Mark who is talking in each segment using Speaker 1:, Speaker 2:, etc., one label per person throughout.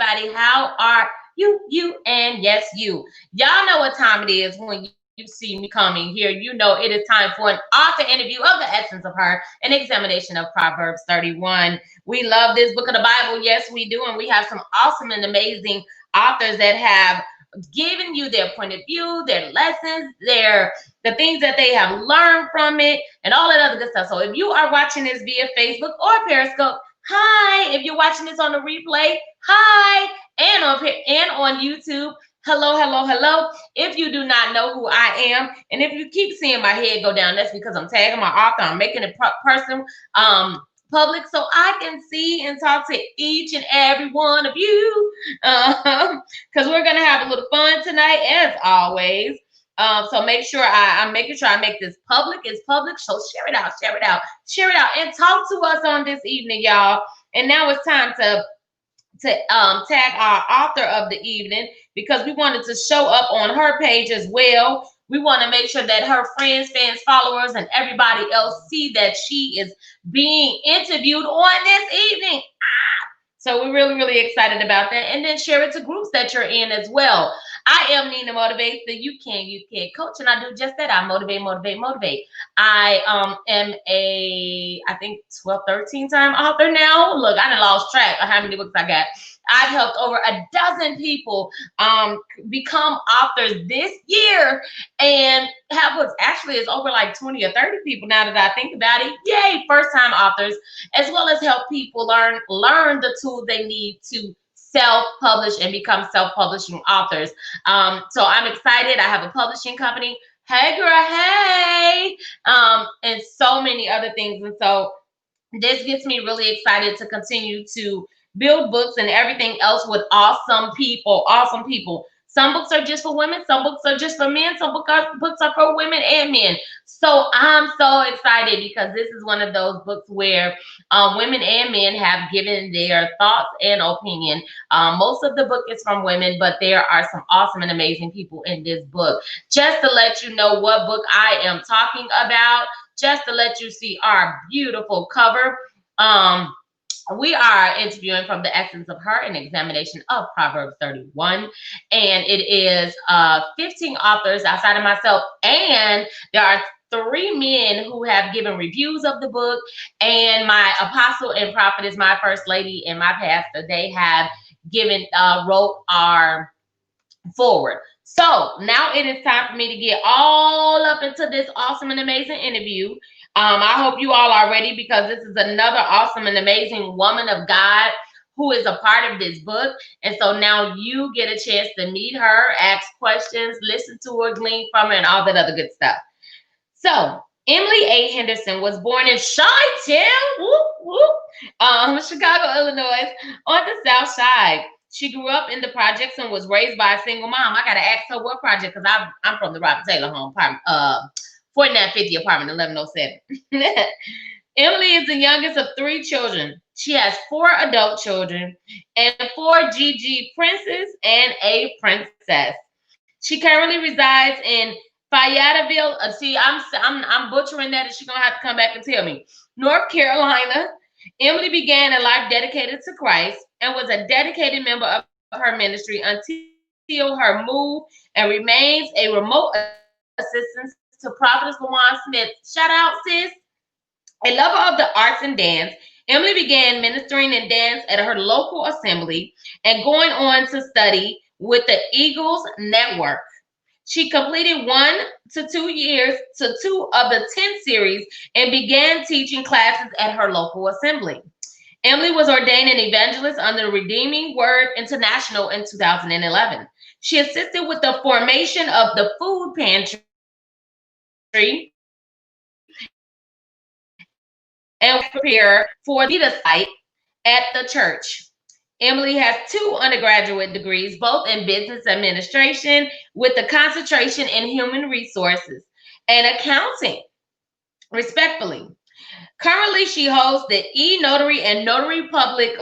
Speaker 1: everybody. How are you, and yes, you. Y'all know what time it is when you see me coming here. You know it is time for an author interview of the essence of her, an examination of Proverbs 31. We love this book of the Bible. Yes, we do. And we have some awesome and amazing authors that have given you their point of view, their lessons, the things that they have learned from it, and all that other good stuff. So if you are watching this via Facebook or Periscope, hi. If you're watching this on the replay, hi. And on YouTube, hello, hello, hello. If you do not know who I am, and if you keep seeing my head go down, that's because I'm tagging my author. I'm making it person public so I can see and talk to each and every one of you. Because we're gonna have a little fun tonight, as always. So make sure I'm making sure I make this public. It's public, so share it out, share it out, share it out, and talk to us on this evening, y'all. And now it's time to tag our author of the evening, because we wanted to show up on her page as well. We want to make sure that her friends, fans, followers, and everybody else see that she is being interviewed on this evening. So we're really, really excited about that. And then share it to groups that you're in as well. I am Nina Motivate, the You Can coach, and I do just that. I motivate, motivate, motivate. I am I think 12, 13 time author now. Look, I done lost track of how many books I got. I've helped over a dozen people become authors this year, and it's over like 20 or 30 people now that I think about it. Yay, first time authors, as well as help people learn the tools they need to self-publish and become self-publishing authors. So I'm excited. I have a publishing company. Hey girl, hey. And so many other things. And so this gets me really excited to continue to build books and everything else with awesome people. Some books are just for women, some books are just for men, some books are for women and men. So I'm so excited, because this is one of those books where women and men have given their thoughts and opinion. Most of the book is from women, but there are some awesome and amazing people in this book. Just to let you know what book I am talking about, just to let you see our beautiful cover. We are interviewing from the essence of her, an examination of Proverbs 31. And it is 15 authors outside of myself. And there are 3 men who have given reviews of the book. And my apostle and prophet is my first lady and my pastor. They have wrote our forward. So now it is time for me to get all up into this awesome and amazing interview. I hope you all are ready, because this is another awesome and amazing woman of God who is a part of this book. And so now you get a chance to meet her, ask questions, listen to her, glean from her, and all that other good stuff. So Emily A. Henderson was born in Chi-Town, Chicago, Illinois, on the South Side. She grew up in the projects and was raised by a single mom. I gotta ask her what project, because I'm from the Robert Taylor home, 4950 apartment 1107. Emily is the youngest of 3 children. She has 4 adult children and 4 GG princes and a princess. She currently resides in Fayetteville. See, I'm butchering that, and she's gonna have to come back and tell me. North Carolina. Emily began a life dedicated to Christ and was a dedicated member of her ministry until her move, and remains a remote assistant to Prophetess LaJuan Smith. Shout out, sis. A lover of the arts and dance, Emily began ministering and dance at her local assembly and going on to study with the Eagles Network. She completed 1 to 2 years to 2 of the 10 series and began teaching classes at her local assembly. Emily was ordained an evangelist under Redeeming Word International in 2011. She assisted with the formation of the food pantry and prepare for the site at the church. Emily has 2 undergraduate degrees, both in business administration with a concentration in human resources and accounting, respectfully. Currently, she holds the e-notary and notary public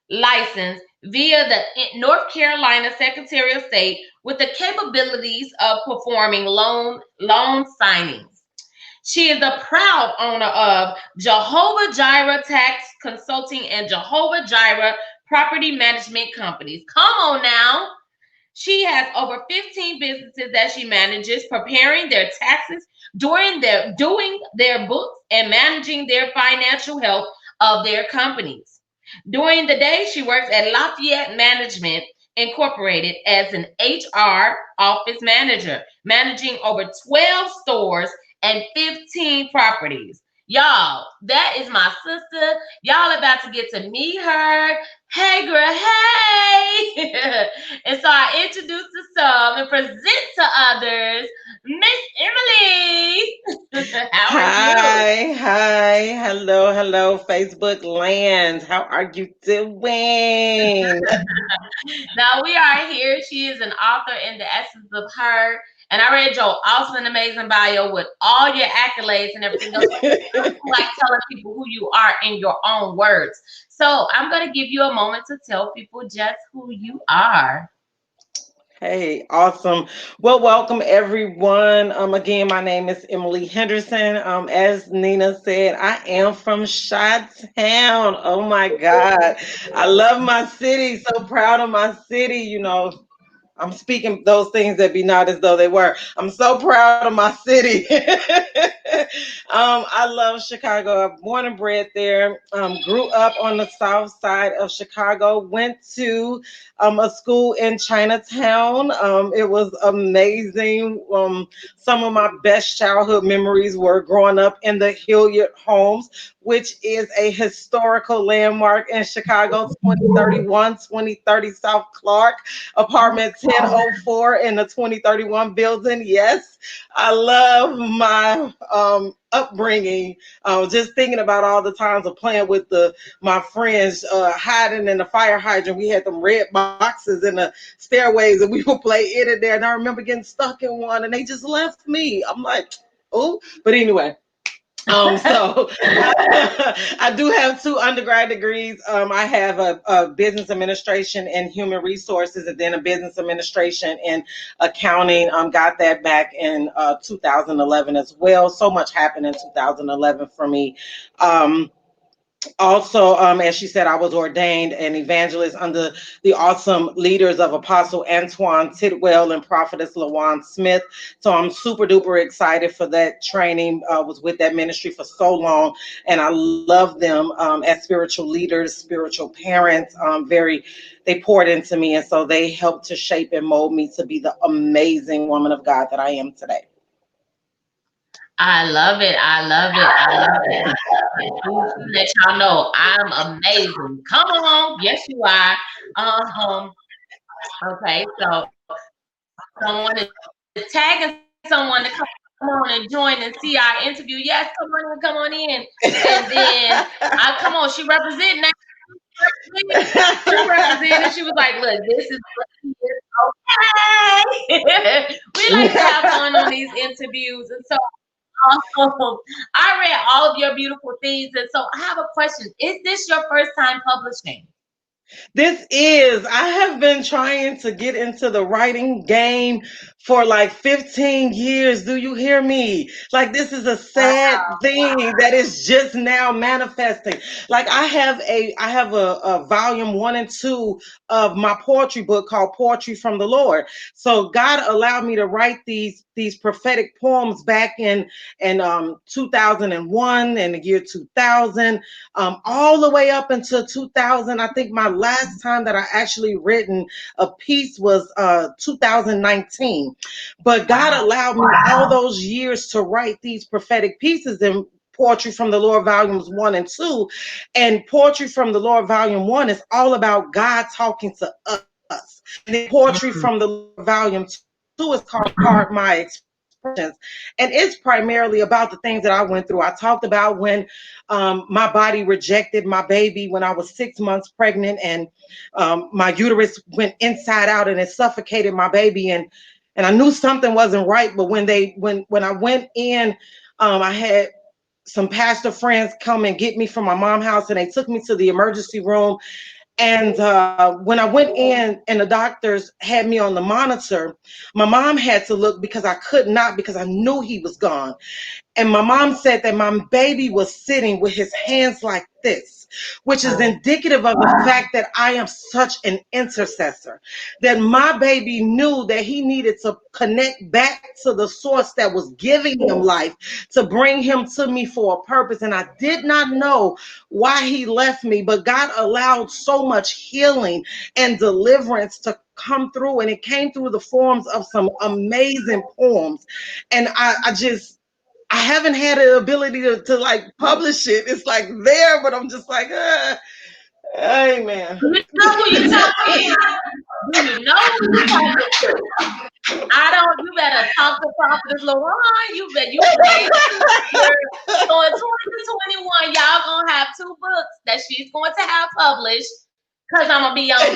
Speaker 1: license via the North Carolina Secretary of State, with the capabilities of performing loan signings. She is a proud owner of Jehovah Jireh Tax Consulting and Jehovah Jireh property management companies. Come on now. She has over 15 businesses that she manages, preparing their taxes, doing their books, and managing their financial health of their companies. During the day, she works at Lafayette Management Incorporated as an HR office manager, managing over 12 stores and 15 properties. Y'all, that is my sister. Y'all about to get to meet her. Hey, girl, hey. And so I introduce to some and present to others Miss Emily. How are you?
Speaker 2: Hi, hello, Facebook land. How are you doing?
Speaker 1: Now we are here. She is an author in the essence of her. And I read your awesome and amazing bio with all your accolades and everything else. Like telling people who you are in your own words. So I'm going to give you a moment to tell people just who you are.
Speaker 2: Hey, awesome. Well, welcome everyone. Again, my name is Emily Henderson. As Nina said, I am from Chi-Town. Oh my God. I love my city. So proud of my city. I'm speaking those things that be not as though they were. I'm so proud of my city. I love Chicago. I'm born and bred there. Grew up on the south side of Chicago. Went to a school in Chinatown. It was amazing. Some of my best childhood memories were growing up in the Hilliard Homes, which is a historical landmark in Chicago, 2031, 2030 South Clark, apartment 1004 in the 2031 building. Yes, I love my upbringing. Just thinking about all the times of playing with my friends, hiding in the fire hydrant. We had them red boxes in the stairways, and we would play it in there. And I remember getting stuck in one, and they just left me. I'm like, oh, but anyway. So I do have two undergrad degrees. I have a business administration and human resources, and then a business administration and accounting. Got that back in 2011 as well. So much happened in 2011 for me. Um, Also, as she said, I was ordained an evangelist under the awesome leaders of Apostle Antoine Tidwell and Prophetess LaJuan Smith. So I'm super duper excited for that training. Was with that ministry for so long, and I love them as spiritual leaders, spiritual parents. They poured into me, and so they helped to shape and mold me to be the amazing woman of God that I am today.
Speaker 1: I love it. I love it. I love it. To let y'all know I'm amazing. Come on. Yes, you are. Um, okay, so someone is tagging someone to come on and join and see our interview. Yes, come on in, come on in. And then I come on, she representing that. She represented. She was like, look, this is what she is. Okay. We like to have fun on these interviews. And so I read all of your beautiful things. And so I have a question. Is this your first time publishing?
Speaker 2: This is, I have been trying to get into the writing game for like 15 years. Do you hear me? Like, this is a sad thing that is just now manifesting. Like, I have a volume 1 and 2 of my poetry book called Poetry from the Lord. So God allowed me to write these prophetic poems back in 2001 and the year 2000, all the way up until 2000. I think my last time that I actually written a piece was 2019. But God allowed me all those years to write these prophetic pieces in Poetry from the Lord, volumes 1 and 2. And Poetry from the Lord, volume 1 is all about God talking to us. And then Poetry from the Lord, volume 2 is called Part My Expressions. And it's primarily about the things that I went through. I talked about when my body rejected my baby when I was 6 months pregnant, and my uterus went inside out and it suffocated my baby. And I knew something wasn't right. But when I went in, I had some pastor friends come and get me from my mom's house, and they took me to the emergency room. And when I went in and the doctors had me on the monitor, my mom had to look because I could not, because I knew he was gone. And my mom said that my baby was sitting with his hands like this, which is indicative of the fact that I am such an intercessor. That my baby knew that he needed to connect back to the source that was giving him life to bring him to me for a purpose. And I did not know why he left me, but God allowed so much healing and deliverance to come through. And it came through the forms of some amazing poems. And I haven't had the ability to like publish it. It's like there, but I'm just like, amen.
Speaker 1: You know who you talking to? Do you know who you talking to? I don't. You better talk to Prophetess LaRon. You playing here. So in 2021, y'all gonna have 2 books that she's going to have published. Cause I'm gonna be on her.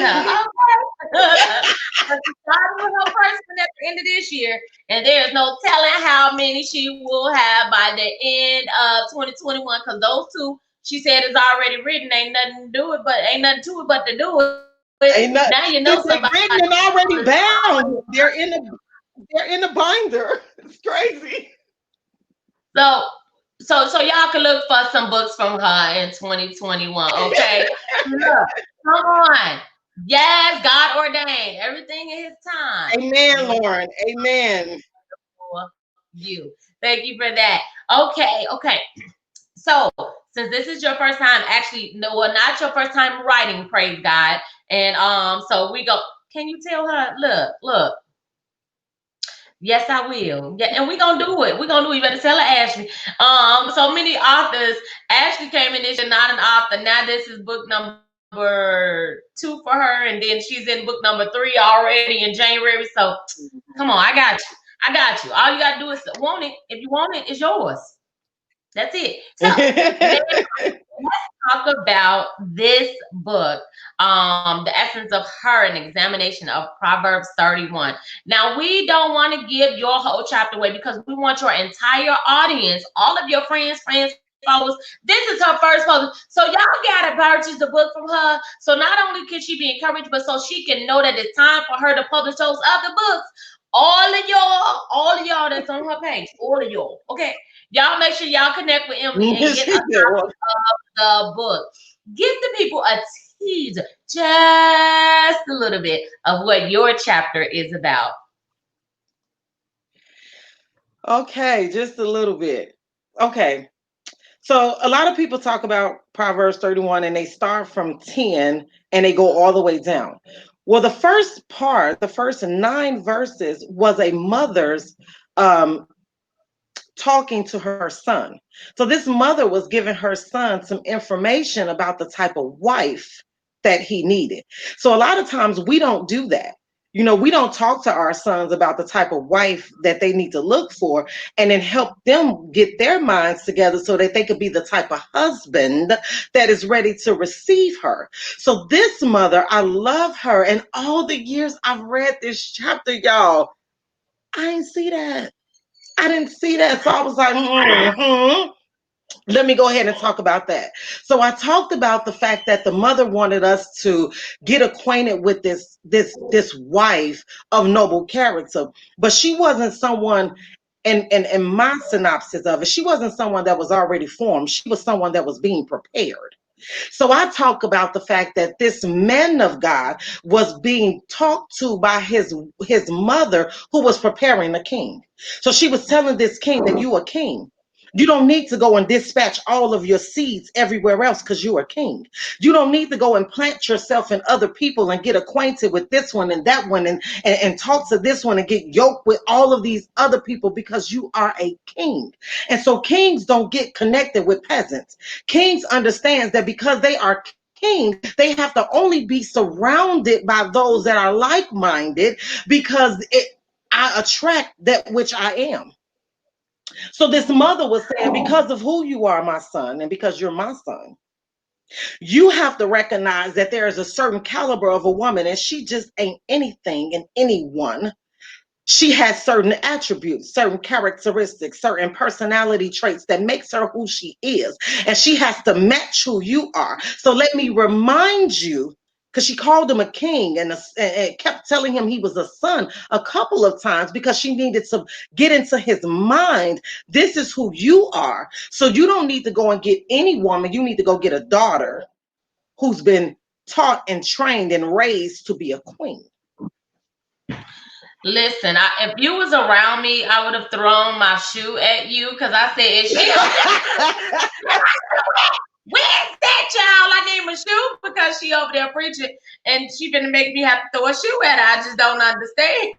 Speaker 1: Okay. She started with her first one at the end of this year, and there's no telling how many she will have by the end of 2021. Cause those 2, she said, is already written. Ain't nothing to it but to do it.
Speaker 2: Ain't
Speaker 1: Now
Speaker 2: not,
Speaker 1: you know
Speaker 2: they're
Speaker 1: somebody.
Speaker 2: written and already bound. They're in the binder. It's crazy.
Speaker 1: So so y'all can look for some books from her in 2021. Okay. Look, come on. Yes, God ordained. Everything in his time.
Speaker 2: Amen, Lauren. Amen.
Speaker 1: For you. Thank you for that. Okay. So since this is your first time, actually, no, well, not your first time writing, praise God. And so we go. Can you tell her? Look. Yes, I will. Yeah, and we're gonna do it. We're gonna do it. You better tell her, Ashley. So many authors. Ashley came in this year not an author. Now this is book number 2 for her, and then she's in book number 3 already in January. So come on, I got you. I got you. All you gotta do is want it. If you want it, it's yours. That's it. So let's talk about this book, The Essence of Her, an examination of Proverbs 31. Now, we don't want to give your whole chapter away because we want your entire audience, all of your friends, followers. This is her first post. So y'all gotta purchase the book from her. So not only can she be encouraged, but so she can know that it's time for her to publish those other books. All of y'all that's on her page, all of y'all. Okay. Y'all make sure y'all connect with Emily and get a copy of the book. Give the people a teaser, just a little bit of what your chapter is about.
Speaker 2: Okay, just a little bit. Okay. So a lot of people talk about Proverbs 31 and they start from 10 and they go all the way down. Well, the first part, the first 9 verses was a mother's talking to her son. So this mother was giving her son some information about the type of wife that he needed. So a lot of times we don't do that. You know, we don't talk to our sons about the type of wife that they need to look for and then help them get their minds together so that they could be the type of husband that is ready to receive her. So this mother, I love her. And all the years I've read this chapter, y'all, I ain't see that. I didn't see that. So I was like, let me go ahead and talk about that. So I talked about the fact that the mother wanted us to get acquainted with this wife of noble character, but she wasn't someone in my synopsis of it, she wasn't someone that was already formed. She was someone that was being prepared. So I talk about the fact that this man of God was being talked to by his mother who was preparing the king. So she was telling this king that you are king. You don't need to go and dispatch all of your seeds everywhere else because you are king. You don't need to go and plant yourself in other people and get acquainted with this one and that one and talk to this one and get yoked with all of these other people because you are a king. And so kings don't get connected with peasants. Kings understands that because they are kings, they have to only be surrounded by those that are like-minded because I attract that which I am. So this mother was saying, because of who you are, my son, and because you're my son, you have to recognize that there is a certain caliber of a woman, and she just ain't anything and anyone. She has certain attributes, certain characteristics, certain personality traits that makes her who she is. And she has to match who you are. So let me remind you because she called him a king and kept telling him he was a son a couple of times because she needed to get into his mind. This is who you are. So you don't need to go and get any woman. You need to go get a daughter who's been taught and trained and raised to be a queen.
Speaker 1: Listen, if you was around me, I would have thrown my shoe at you because I said, "Is she where's that child?" I gave him a shoe because she over there preaching, and she gonna make me have to throw a shoe at her. I just don't understand.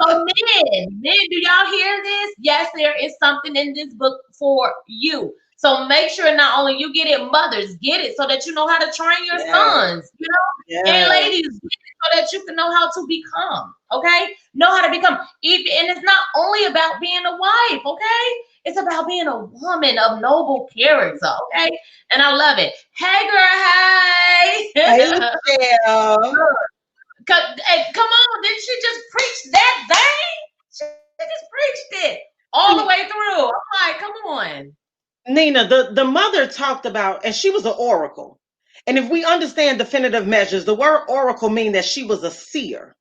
Speaker 1: So men, do y'all hear this? Yes, there is something in this book for you. So make sure not only you get it, mothers get it so that you know how to train your
Speaker 2: Yes.
Speaker 1: sons, you know, and
Speaker 2: Yes.
Speaker 1: ladies get it so that you can know how to become, okay? Know how to become. And it's not only about being a wife, okay? It's about being a woman of noble character, okay? And I love it. Hey,
Speaker 2: Hey,
Speaker 1: girl, hey.
Speaker 2: Michelle.
Speaker 1: Hey, come on, didn't she just preach that thing? She just preached it all the way through. I'm like, come on.
Speaker 2: Nina, the mother talked about, and she was an oracle. And if we understand definitive measures, the word oracle means that she was a seer.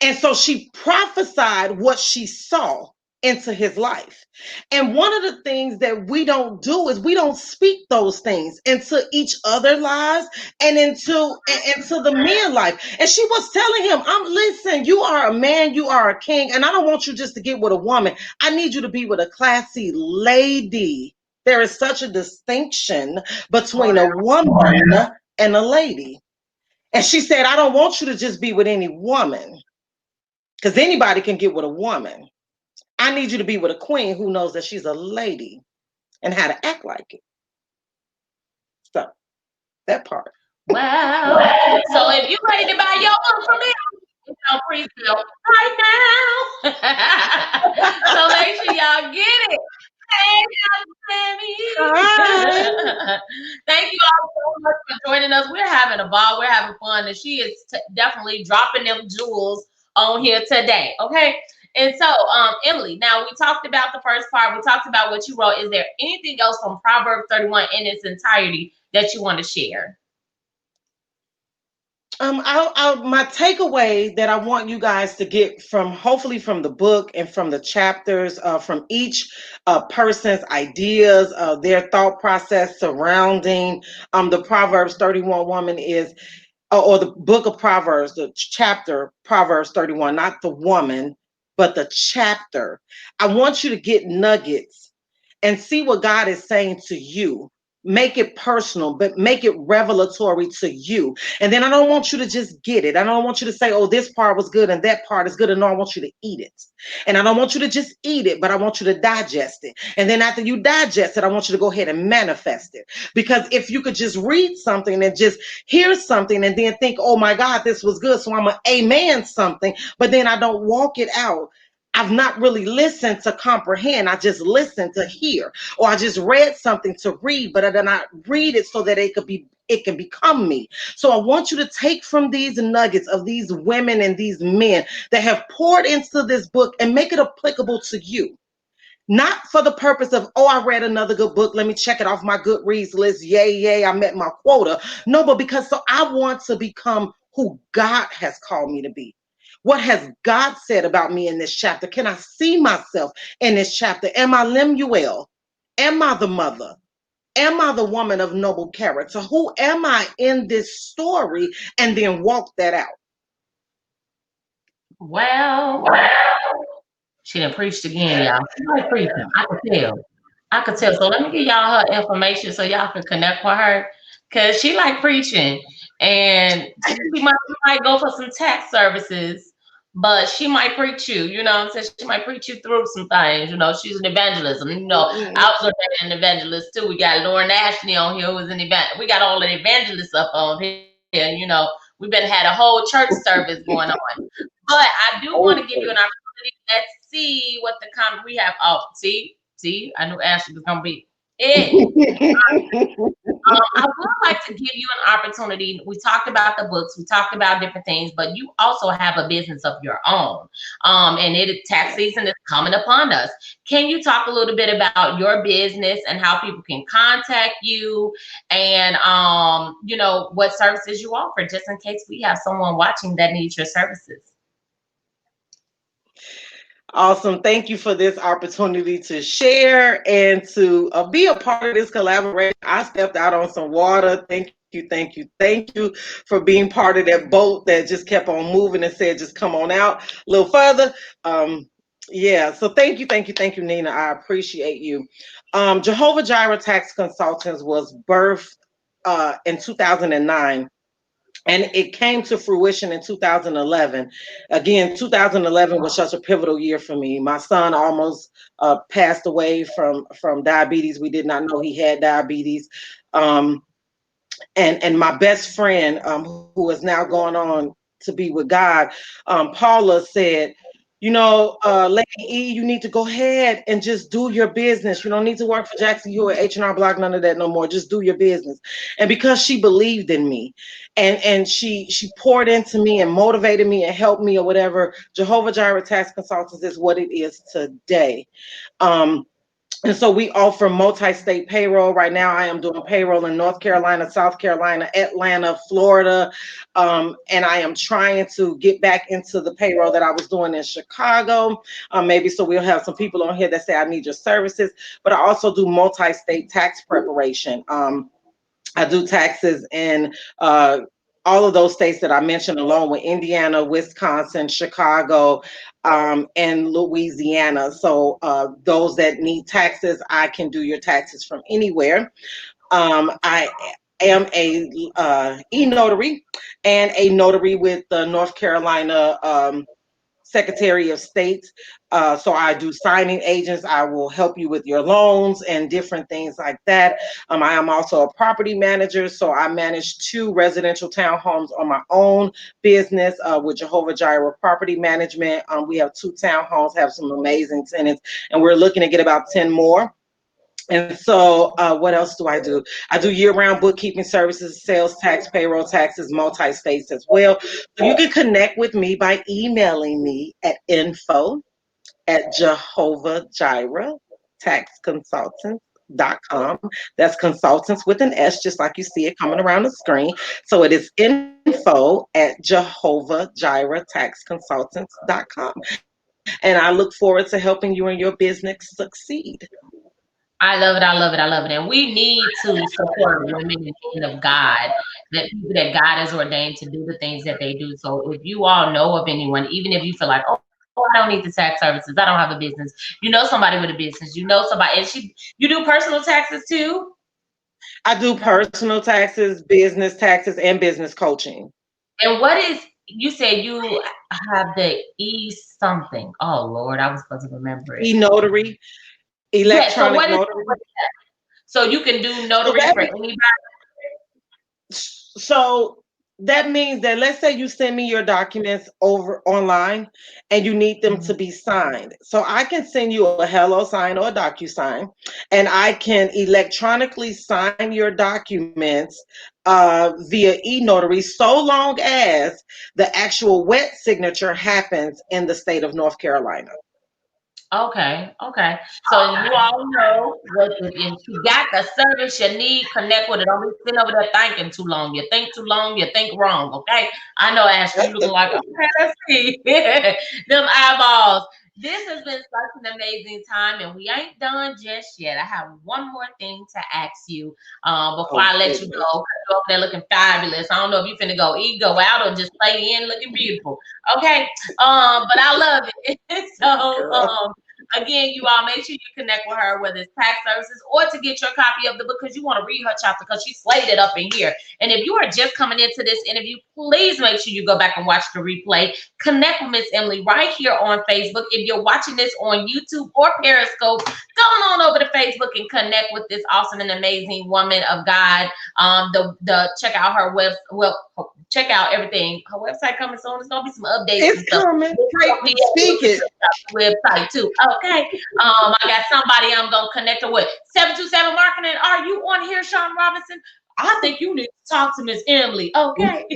Speaker 2: And so she prophesied what she saw into his life. And one of the things that we don't do is we don't speak those things into each other lives and into the men life. And she was telling him, listen, you are a man, you are a king, and I don't want you just to get with a woman. I need you to be with a classy lady. There is such a distinction between a woman and a lady. And she said, I don't want you to just be with any woman because anybody can get with a woman. I need you to be with a queen who knows that she's a lady and how to act like it. So that part.
Speaker 1: Well, so if you're ready to buy your book from me, it's on pre-sale right now. So make sure y'all get it. Hey, Sammy. Thank you all so much for joining us. We're having a ball. We're having fun. And she is definitely dropping them jewels on here today. Okay. And so, Emily, now we talked about the first part. We talked about what you wrote. Is there anything else from Proverbs 31 in its entirety that you want to share?
Speaker 2: My takeaway that I want you guys to get from, hopefully from the book and from the chapters, from each person's ideas, their thought process surrounding the Proverbs 31 woman is, or the book of Proverbs, the chapter Proverbs 31, not the woman, but the chapter. I want you to get nuggets and see what God is saying to you. Make it personal, but make it revelatory to you. And then I don't want you to just get it. I don't want you to say, oh, this part was good and that part is good. And no, I want you to eat it. And I don't want you to just eat it, but I want you to digest it. And then after you digest it, I want you to go ahead and manifest it. Because if you could just read something and just hear something and then think, oh my God, this was good, so I'm an amen something, but then I don't walk it out, I've not really listened to comprehend. I just listened to hear, or I just read something to read, but I did not read it so that it can become me. So I want you to take from these nuggets of these women and these men that have poured into this book and make it applicable to you. Not for the purpose of, oh, I read another good book. Let me check it off my Goodreads list. Yay, yay, I met my quota. No, but because so I want to become who God has called me to be. What has God said about me in this chapter? Can I see myself in this chapter? Am I Lemuel? Am I the mother? Am I the woman of noble character? Who am I in this story? And then walk that out.
Speaker 1: Well, she done preached again, y'all. She like preaching. I could tell. I could tell. So let me give y'all her information so y'all can connect with her. Cause she like preaching. And she might go for some tax services, but she might preach you, you know what I'm saying? She might preach you through some things. You know, she's an evangelism. You know, I was an evangelist too. We got Lauren Ashley on here who is an event. We got all the evangelists up on here. You know, we've been had a whole church service going on. But I do want to give you an opportunity. Let's see what the comment we have. Oh, see, I knew Ashley was gonna be. It I would like to give you an opportunity. We talked about the books, we talked about different things, but you also have a business of your own. And tax season is coming upon us. Can you talk a little bit about your business and how people can contact you and what services you offer, just in case we have someone watching that needs your services?
Speaker 2: Awesome. Thank you for this opportunity to share and to be a part of this collaboration. I stepped out on some water. Thank you, thank you, thank you for being part of that boat that just kept on moving and said, just come on out a little further. Um, yeah, so thank you, Nina. I appreciate you. Jehovah Jireh Tax Consultants was birthed in 2009, and it came to fruition in 2011. Again, 2011 was such a pivotal year for me. My son almost passed away from diabetes. We did not know he had diabetes. Um, and my best friend, who is now going on to be with God, Paula said, Lady E, you need to go ahead and just do your business. You don't need to work for Jackson Hewitt, H&R Block, none of that no more. Just do your business. And because she believed in me, and she poured into me and motivated me and helped me or whatever, Jehovah Jireh Tax Consultants is what it is today. Um, and so we offer multi-state payroll. Right now, I am doing payroll in North Carolina, South Carolina, Atlanta, Florida. And I am trying to get back into the payroll that I was doing in Chicago. Maybe so we'll have some people on here that say, I need your services. But I also do multi-state tax preparation. I do taxes in all of those states that I mentioned, along with Indiana, Wisconsin, Chicago, and Louisiana. So those that need taxes, I can do your taxes from anywhere. I am a e-notary and a notary with the North Carolina Secretary of State. So I do signing agents. I will help you with your loans and different things like that. I am also a property manager. So I manage 2 residential townhomes on my own business with Jehovah Jireh Property Management. We have 2 townhomes, have some amazing tenants, and we're looking to get about 10 more. And so, what else do? I do year-round bookkeeping services, sales tax, payroll taxes, multi-states as well. So you can connect with me by emailing me at info Jehovah Jireh Tax Consultants.com. That's consultants with an S, just like you see it coming around the screen. So it is info Jehovah Jireh Tax Consultants.com. And I look forward to helping you and your business succeed.
Speaker 1: I love it. I love it. I love it. And we need to support women and men of God, that people that God has ordained to do the things that they do. So if you all know of anyone, even if you feel like, oh, I don't need the tax services, I don't have a business, somebody with a business, somebody, and you do personal taxes too.
Speaker 2: I do personal taxes, business taxes, and business coaching.
Speaker 1: And what is, you said you have the e something? Oh Lord, I was supposed to remember it.
Speaker 2: E-notary,
Speaker 1: Yeah. So
Speaker 2: electronic
Speaker 1: what is?
Speaker 2: notary.
Speaker 1: So you can do
Speaker 2: So
Speaker 1: notary for anybody.
Speaker 2: so that means that, let's say you send me your documents over online and you need them to be signed. So I can send you a hello sign or a DocuSign, and I can electronically sign your documents via e-notary, so long as the actual wet signature happens in the state of North Carolina.
Speaker 1: Okay, okay. So you all know what if you got the service you need, connect with it. Don't be sitting over there thinking too long. You think too long, you think wrong. Okay. I know, Ashley, you looking like, okay, let's see. Them eyeballs. This has been such an amazing time, and we ain't done just yet. I have one more thing to ask you before
Speaker 2: Oh
Speaker 1: I let you go.
Speaker 2: goodness.
Speaker 1: You're up there looking fabulous. I don't know if you finna go ego out or just play in looking beautiful. Okay. But I love it. So
Speaker 2: Girl.
Speaker 1: again, you all make sure you connect with her, whether it's tax services or to get your copy of the book, because you want to read her chapter, because she slayed it up in here. And if you are just coming into this interview, please make sure you go back and watch the replay. Connect with Miss Emily right here on Facebook. If you're watching this on YouTube or Periscope, on over to Facebook and connect with this awesome and amazing woman of God. The check out her check out everything. Her website coming soon. There's gonna be some updates and
Speaker 2: It's
Speaker 1: stuff.
Speaker 2: coming. Speak it.
Speaker 1: Website too. Okay. I got somebody I'm gonna connect her with. 727 Marketing. Are you on here, Sean Robinson? I think you need to talk to Miss Emily. Okay.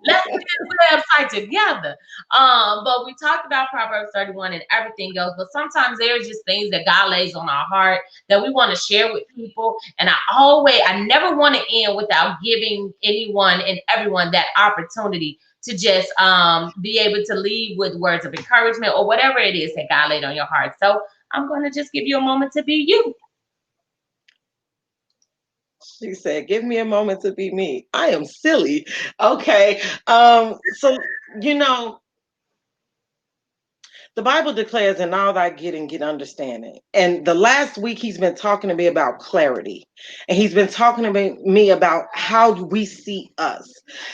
Speaker 1: Let's get this website together. But we talked about Proverbs 31 and everything else. But sometimes there's just things that God lays on our heart that we want to share with people. And I never want to end without giving anyone and everyone that opportunity to just be able to leave with words of encouragement or whatever it is that God laid on your heart. So I'm going to just give you a moment to be you.
Speaker 2: She said, "Give me a moment to be me." I am silly. Okay. So you know, the Bible declares, in all thy getting, get understanding. And the last week, he's been talking to me about clarity. And he's been talking to me about how we see us.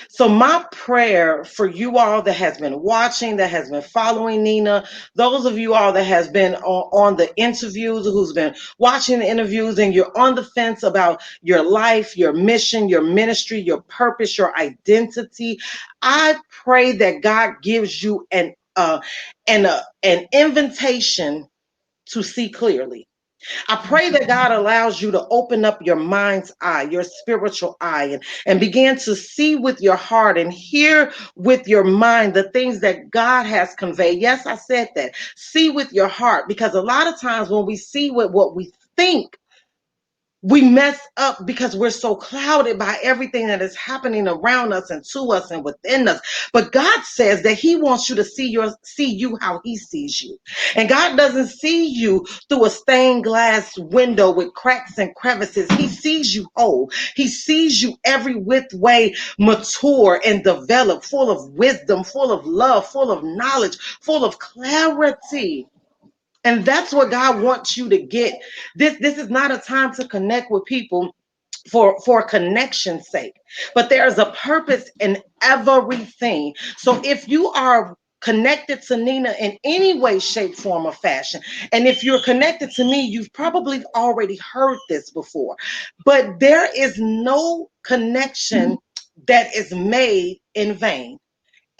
Speaker 2: So, my prayer for you all that has been watching, that has been following Nina, those of you all that has been on the interviews, who's been watching the interviews, and you're on the fence about your life, your mission, your ministry, your purpose, your identity, I pray that God gives you an invitation to see clearly. I pray that God allows you to open up your mind's eye, your spiritual eye, and begin to see with your heart and hear with your mind the things that God has conveyed. Yes, I said that. See with your heart, because a lot of times when we see with what we think, we mess up because we're so clouded by everything that is happening around us and to us and within us. But God says that he wants you to see you how he sees you. And God doesn't see you through a stained glass window with cracks and crevices. He sees you whole. He sees you every which way, mature and developed, full of wisdom, full of love, full of knowledge, full of clarity. And that's what God wants you to get. This is not a time to connect with people for connection's sake, but there is a purpose in everything. So if you are connected to Nina in any way, shape, form, or fashion, and if you're connected to me, you've probably already heard this before, but there is no connection that is made in vain.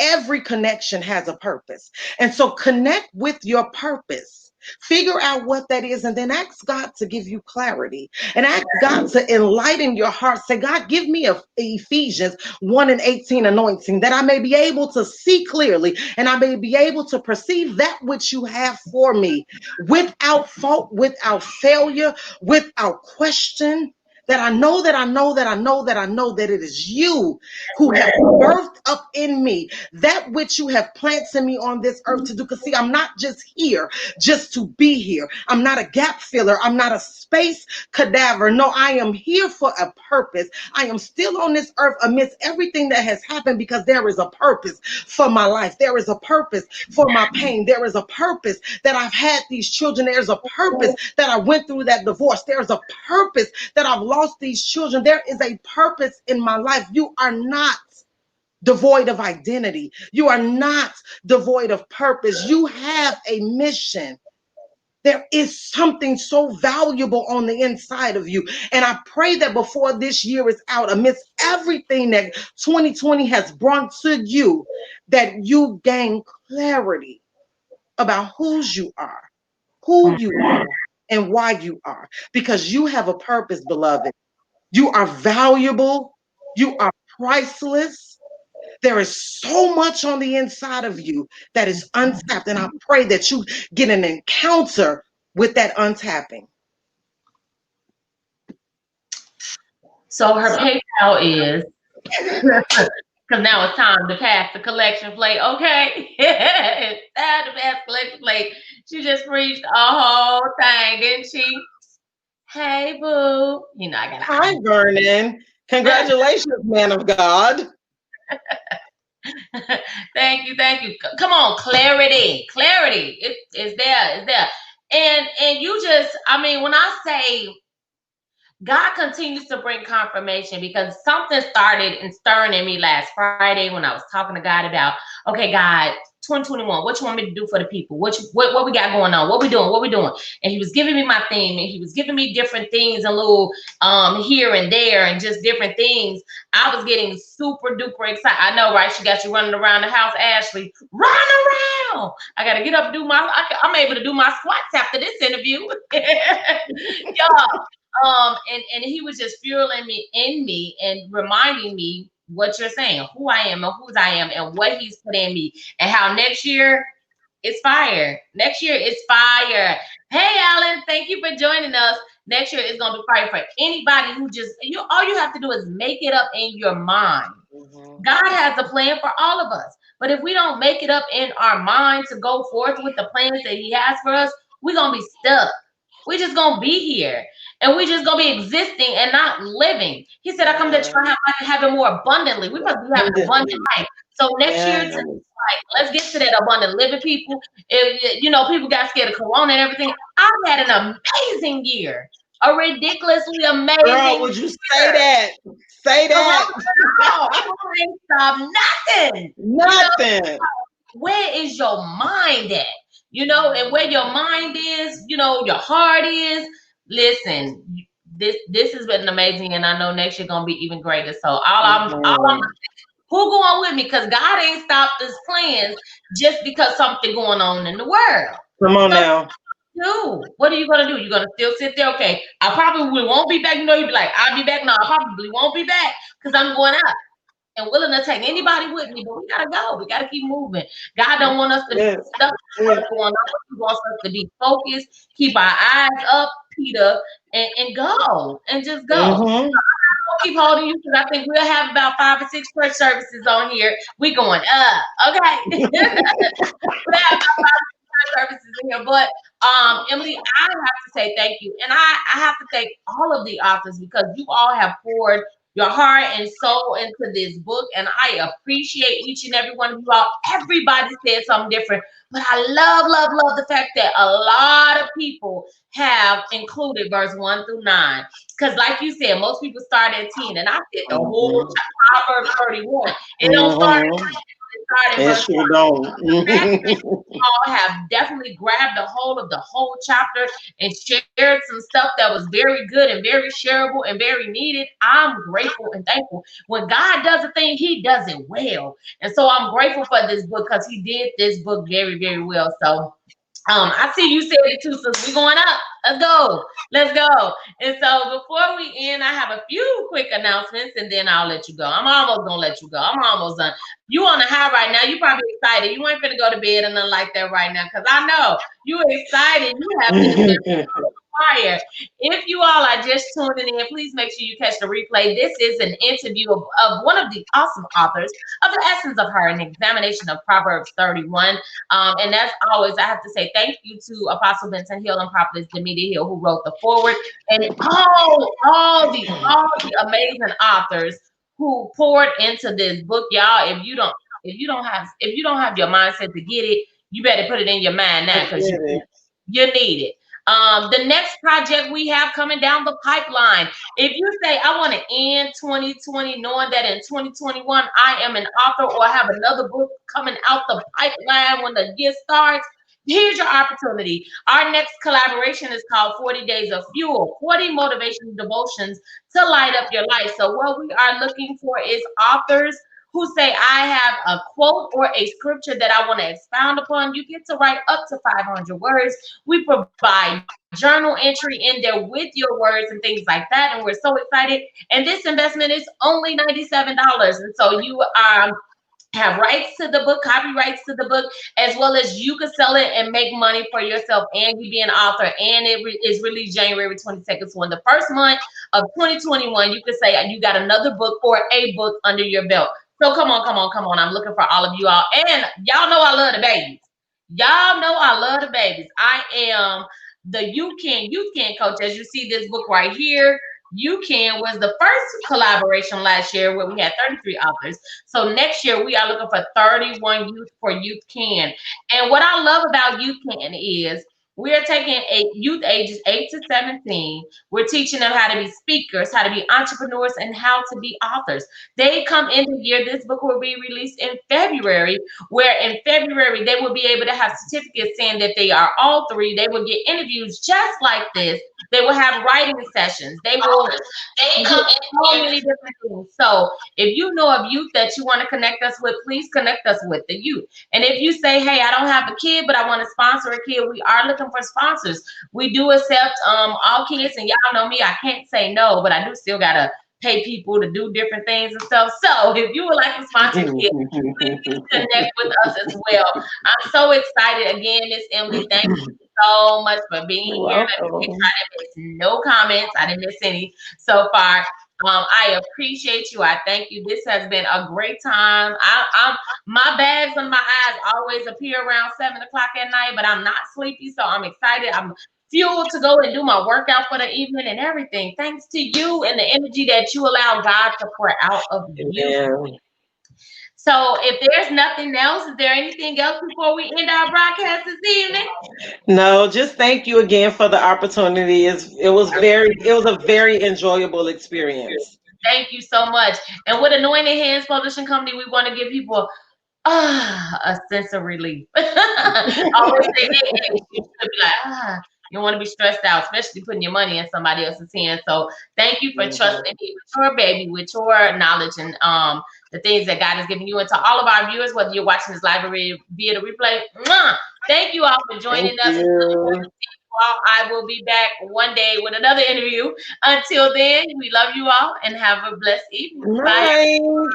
Speaker 2: Every connection has a purpose. And so connect with your purpose. Figure out what that is, and then ask God to give you clarity and ask God to enlighten your heart. Say, God, give me a Ephesians 1 and 18 anointing that I may be able to see clearly and I may be able to perceive that which you have for me without fault, without failure, without question. That I know that I know that I know that I know that it is you who have birthed up in me that which you have planted me on this earth to do. Because see, I'm not just here just to be here. I'm not a gap filler. I'm not a space cadaver. No, I am here for a purpose. I am still on this earth amidst everything that has happened because there is a purpose for my life. There is a purpose for my pain. There is a purpose that I've had these children. There's a purpose that I went through that divorce. There's a purpose that I've lost these children. There is a purpose in my life. You are not devoid of identity. You are not devoid of purpose. You have a mission. There is something so valuable on the inside of you. And I pray that before this year is out, amidst everything that 2020 has brought to you, that you gain clarity about who you are, and why you are. Because you have a purpose, beloved. You are valuable. You are priceless. There is so much on the inside of you that is untapped. And I pray that you get an encounter with that untapping.
Speaker 1: So her PayPal is, because now it's time to pass the collection plate. Okay. It's time to pass the collection plate. She just preached a whole thing, didn't she? Hey, boo. You know, I got
Speaker 2: Hi, Vernon. Congratulations, man of God.
Speaker 1: to. Thank you. Thank you. Come on. Clarity. Clarity. It's there. It's there. And you just, I mean, when I say God continues to bring confirmation because something started and stirring in me last Friday when I was talking to God about, okay, God, 2021. What you want me to do for the people? What we got going on? What we doing? What we doing? And he was giving me my theme, and he was giving me different things, a little here and there, and just different things. I was getting super duper excited. I know, right? She got you running around the house, Ashley. Run around! I gotta get up and do I'm able to do my squats after this interview, y'all. And he was just fueling me in me and reminding me what you're saying, who I am and whose I am, and what he's put in me, and how next year it's fire. Next year it's fire. Hey, Alan, thank you for joining us. Next year is gonna be fire for anybody who just all you have to do is make it up in your mind. God has a plan for all of us. But if we don't make it up in our mind to go forth with the plans that he has for us, we're going to be stuck. We're just going to be here. And we're just going to be existing and not living. He said, I come to try life and have it more abundantly. We must be having abundant life. So next year, let's get to that abundant living, people. If, people got scared of Corona and everything. I've had an amazing year. A ridiculously amazing
Speaker 2: Girl, would you say that? Say that.
Speaker 1: I ain't stop nothing.
Speaker 2: Nothing.
Speaker 1: Where is your mind at? And where your mind is, your heart is. Listen, this has been amazing, and I know next year gonna be even greater. So all I'm who going with me? Because God ain't stopped his plans just because something going on in the world.
Speaker 2: Come on now.
Speaker 1: What are you gonna do? You're gonna still sit there? Okay, I probably won't be back. You'd be like, I'll be back. No, I probably won't be back because I'm going out and willing to take anybody with me. But we gotta go. We gotta keep moving. God don't want us to be stuck. He wants us to be focused, keep our eyes up, Peter, and go and just go.
Speaker 2: Mm-hmm.
Speaker 1: I'll keep holding you because I think we'll have about 5 or 6 church services on here. We going up, okay? We'll have about 5 services in here, but Emily, I have to say thank you, and I have to thank all of the authors because you all have poured your heart and soul into this book, and I appreciate each and every one of you all. Everybody said something different, but I love the fact that a lot of people have included verse 1 through 9, because like you said, most people start at 10, and I did the whole Proverbs 31. It don't start at 10.
Speaker 2: It sure don't.
Speaker 1: All have definitely grabbed a hold of the whole chapter and shared some stuff that was very good and very shareable and very needed. I'm grateful and thankful. When God does a thing, he does it well. And so I'm grateful for this book because he did this book very, very well. So I see you said it too, so we're going up. Let's go. And so before we end, I have a few quick announcements and then I'll let you go. I'm almost gonna let you go. I'm almost done. You on the high right now. You probably excited. You ain't gonna go to bed or nothing like that right now, because I know you excited. You have been fire. If you all are just tuning in, please make sure you catch the replay. This is an interview of one of the awesome authors of The Essence of Her, an examination of Proverbs 31. And as always, I have to say thank you to Apostle Vincent Hill and Prophetess Demetia Hill, who wrote the foreword, and all the amazing authors who poured into this book. Y'all, if you don't have your mindset to get it, you better put it in your mind now, because you need it. The next project we have coming down the pipeline. If you say, I want to end 2020 knowing that in 2021 I am an author or have another book coming out the pipeline when the year starts, here's your opportunity. Our next collaboration is called 40 Days of Fuel, 40 motivational devotions to light up your life. So what we are looking for is authors who say, I have a quote or a scripture that I want to expound upon. You get to write up to 500 words. We provide journal entry in there with your words and things like that. And we're so excited. And this investment is only $97. And so you have rights to the book, copyrights to the book, as well as you could sell it and make money for yourself, and you be an author. And it is released January 22nd. So in the first month of 2021, you could say you got another book or a book under your belt. So come on. I'm looking for all of you all. And y'all know I love the babies. I am the You Can coach. As you see this book right here, You Can was the first collaboration last year where we had 33 authors. So next year we are looking for 31 youth for Youth Can. And what I love about Youth Can is We are taking youth ages 8 to 17. We're teaching them how to be speakers, how to be entrepreneurs, and how to be authors. They come in the year, this book will be released in February, where in February they will be able to have certificates saying that they are all three. They will get interviews just like this. They will have writing sessions. They will
Speaker 2: They
Speaker 1: get
Speaker 2: come
Speaker 1: so many different things. So if you know of youth that you want to connect us with, please connect us with the youth. And if you say, hey, I don't have a kid, but I want to sponsor a kid, we are looking for sponsors. We do accept all kids, and y'all know me, I can't say no, but I do still gotta pay people to do different things and stuff. So if you would like to sponsor a kid, please connect with us as well. I'm so excited again, Miss Emily. Thank you so much for being here. Let me make sure
Speaker 2: welcome.
Speaker 1: I didn't miss no comments. I didn't miss any so far. I appreciate you. I thank you. This has been a great time. I'm my bags on my eyes always appear around 7 o'clock at night, but I'm not sleepy, so I'm excited. I'm fueled to go and do my workout for the evening and everything. Thanks to you and the energy that you allow God to pour out of you.
Speaker 2: Amen.
Speaker 1: So if there's nothing else, is there anything else before we end our broadcast this evening?
Speaker 2: No, just thank you again for the opportunity. It was a very enjoyable experience.
Speaker 1: Thank you so much. And with Anointed Hands Publishing Company, we want to give people a sense of relief. I always say, hey, you should be like, you don't want to be stressed out, especially putting your money in somebody else's hands. So thank you for
Speaker 2: Mhm.
Speaker 1: trusting me with your baby, with your knowledge and the things that God has given you. And to all of our viewers, whether you're watching this live or via the replay, thank you all for
Speaker 2: Thank
Speaker 1: joining us. It's really good
Speaker 2: you.
Speaker 1: to see you all. I will be back one day with another interview. Until then, we love you all and have a blessed evening. Bye.
Speaker 2: Nice.